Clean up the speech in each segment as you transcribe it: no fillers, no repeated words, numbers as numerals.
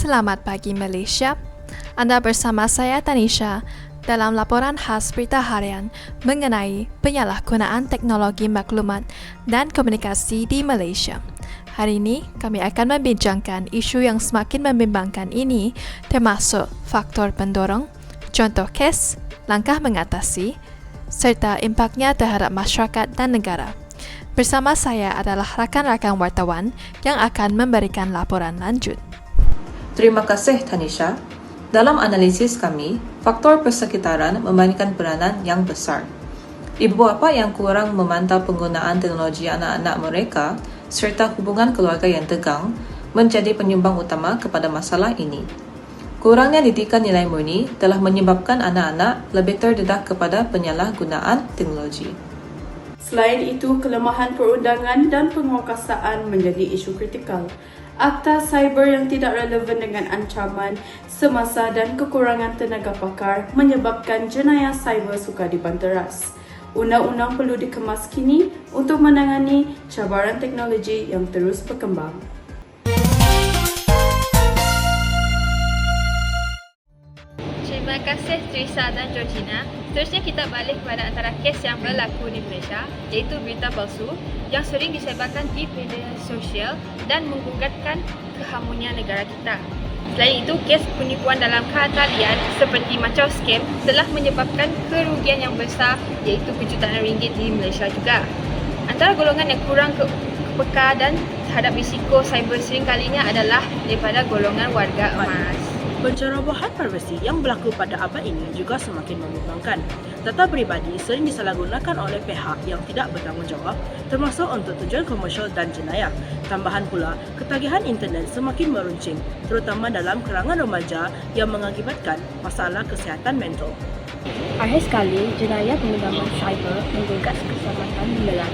Selamat pagi Malaysia. Anda bersama saya Tanisha dalam laporan khas berita harian mengenai penyalahgunaan teknologi maklumat dan komunikasi di Malaysia. Hari ini kami akan membincangkan isu yang semakin membimbangkan ini, termasuk faktor pendorong, contoh kes, langkah mengatasi, serta impaknya terhadap masyarakat dan negara. Bersama saya adalah rakan-rakan wartawan yang akan memberikan laporan lanjut. Terima kasih Tanisha. Dalam analisis kami, faktor persekitaran memainkan peranan yang besar. Ibu bapa yang kurang memantau penggunaan teknologi anak-anak mereka serta hubungan keluarga yang tegang menjadi penyumbang utama kepada masalah ini. Kurangnya didikan nilai murni telah menyebabkan anak-anak lebih terdedah kepada penyalahgunaan teknologi. Selain itu, kelemahan perundangan dan penguasaan menjadi isu kritikal. Akta cyber yang tidak relevan dengan ancaman semasa dan kekurangan tenaga pakar menyebabkan jenayah cyber sukar dibanteras. Undang-undang perlu dikemas kini untuk menangani cabaran teknologi yang terus berkembang. Terima kasih Trisa dan Georgina. Seterusnya kita balik kepada antara kes yang berlaku di Malaysia, iaitu berita palsu yang sering disebarkan di media sosial dan menggugatkan keharmonian negara kita. Selain itu, kes penipuan dalam kehtalian seperti macam scam telah menyebabkan kerugian yang besar, iaitu kejutaan ringgit di Malaysia juga. Antara golongan yang kurang peka dan terhadap risiko cyber seringkalinya adalah daripada golongan warga emas. Pencerobohan privasi yang berlaku pada abad ini juga semakin membimbangkan. Data peribadi sering disalahgunakan oleh pihak yang tidak bertanggungjawab, termasuk untuk tujuan komersial dan jenayah. Tambahan pula, ketagihan internet semakin meruncing, terutama dalam kalangan remaja yang mengakibatkan masalah kesihatan mental. Akhir sekali, jenayah penggunaan cyber menggugat keselamatan negara.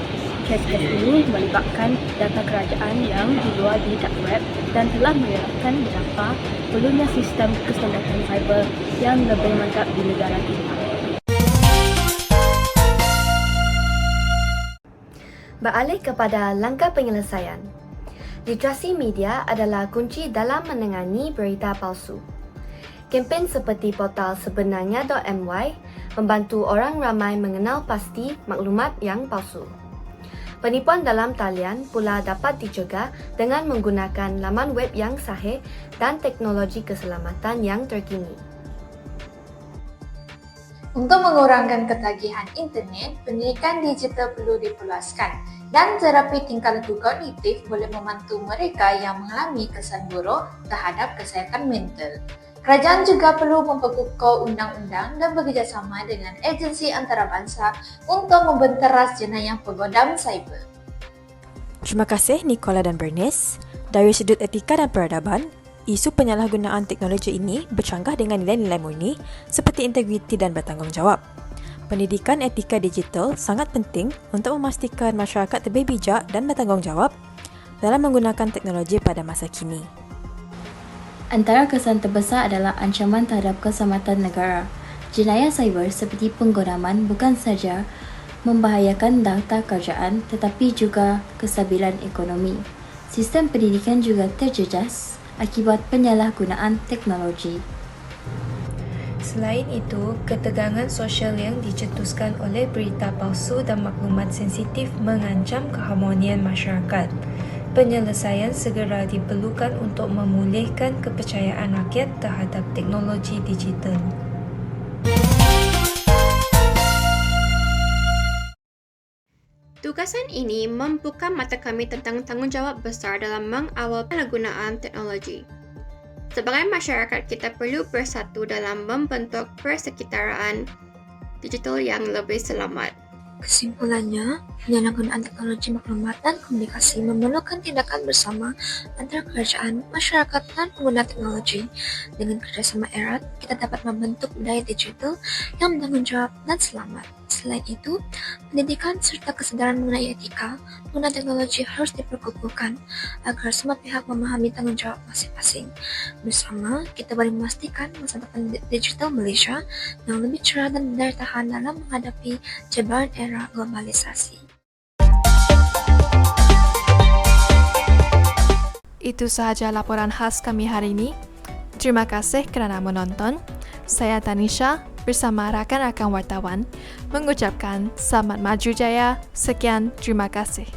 Kes-kes ini melibatkan data kerajaan yang dijual di dark web dan telah mengingatkan betapa perlunya sistem keselamatan cyber yang lebih mantap di negara kita. Beralih kepada langkah penyelesaian. Literasi media adalah kunci dalam menangani berita palsu. Kempen seperti portal sebenarnya.my membantu orang ramai mengenal pasti maklumat yang palsu. Penipuan dalam talian pula dapat dicegah dengan menggunakan laman web yang sahih dan teknologi keselamatan yang terkini. Untuk mengurangkan ketagihan internet, pendidikan digital perlu diperluaskan dan terapi tingkah laku kognitif boleh membantu mereka yang mengalami kesan buruk terhadap kesihatan mental. Kerajaan juga perlu memperkukuh undang-undang dan bekerjasama dengan agensi antarabangsa untuk membenteras jenayah penggodam cyber. Terima kasih Nicola dan Bernice. Dari sudut etika dan peradaban, isu penyalahgunaan teknologi ini bercanggah dengan nilai-nilai murni seperti integriti dan bertanggungjawab. Pendidikan etika digital sangat penting untuk memastikan masyarakat lebih bijak dan bertanggungjawab dalam menggunakan teknologi pada masa kini. Antara kesan terbesar adalah ancaman terhadap keselamatan negara. Jenayah cyber seperti penggodaman bukan saja membahayakan data kerajaan tetapi juga kestabilan ekonomi. Sistem pendidikan juga terjejas akibat penyalahgunaan teknologi. Selain itu, ketegangan sosial yang dicetuskan oleh berita palsu dan maklumat sensitif mengancam keharmonian masyarakat. Penyelesaian segera diperlukan untuk memulihkan kepercayaan rakyat terhadap teknologi digital. Tugasan ini membuka mata kami tentang tanggungjawab besar dalam mengawal penyalahgunaan teknologi. Sebagai masyarakat, kita perlu bersatu dalam membentuk persekitaran digital yang lebih selamat. Kesimpulannya, penyalahgunaan teknologi maklumat dan komunikasi memerlukan tindakan bersama antara kerajaan, masyarakat dan pengguna teknologi. Dengan kerjasama erat, kita dapat membentuk budaya digital yang bertanggungjawab dan selamat. Selain itu, pendidikan serta kesadaran mengenai etika penggunaan teknologi harus diperkukuhkan agar semua pihak memahami tanggung jawab masing-masing. Bersama, kita boleh memastikan masa depan digital Malaysia yang lebih cerah dan berdaya tahan dalam menghadapi cabaran era globalisasi. Itu sahaja laporan khas kami hari ini. Terima kasih kerana menonton. Saya Tanisha bersama rakan-rakan wartawan mengucapkan selamat maju jaya. Sekian, terima kasih.